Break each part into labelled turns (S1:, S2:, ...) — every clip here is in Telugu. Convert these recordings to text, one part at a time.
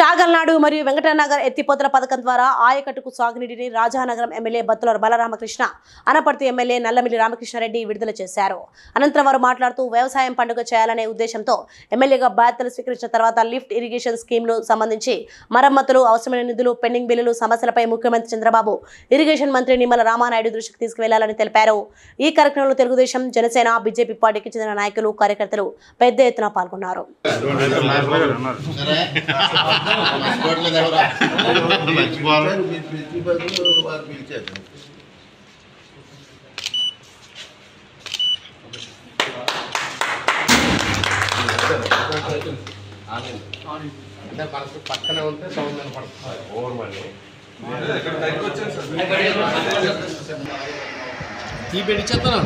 S1: చాగల్నాడు మరియు వెంకటనగర్ ఎత్తిపోతల పథకం ద్వారా ఆయకట్టుకు సాగునీటిని రాజానగరం ఎమ్మెల్యే బత్తుల బలరామకృష్ణ, అనపర్తి ఎమ్మెల్యే నల్లమిల్లి రామకృష్ణారెడ్డి విడుదల చేశారు. అనంతరం వారు మాట్లాడుతూ వ్యవసాయం పండుగ చేయాలనే ఉద్దేశంతో ఎమ్మెల్యేగా బాధ్యతలు స్వీకరించిన తర్వాత లిఫ్ట్ ఇరిగేషన్ స్కీమ్లు సంబంధించి మరమ్మతులు, అవసరమైన నిధులు, పెండింగ్ బిల్లులు సమస్యలపై ముఖ్యమంత్రి చంద్రబాబు, ఇరిగేషన్ మంత్రి నిమ్మల రామానాయుడు దృష్టికి తీసుకువెళ్లాలని తెలిపారు. ఈ కార్యక్రమంలో తెలుగుదేశం, జనసేన, బీజేపీ పార్టీకి చెందిన నాయకులు, కార్యకర్తలు పెద్ద ఎత్తున పాల్గొన్నారు.
S2: పక్కనే ఉంటే సౌండ్ పడుతుంది ఓవర్ మళ్ళీ ఈ పెట్టి చెప్తాను.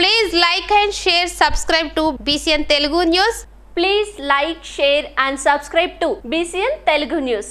S3: Please like and share, subscribe to BCN Telugu News.
S4: Please like, share and subscribe to BCN Telugu News.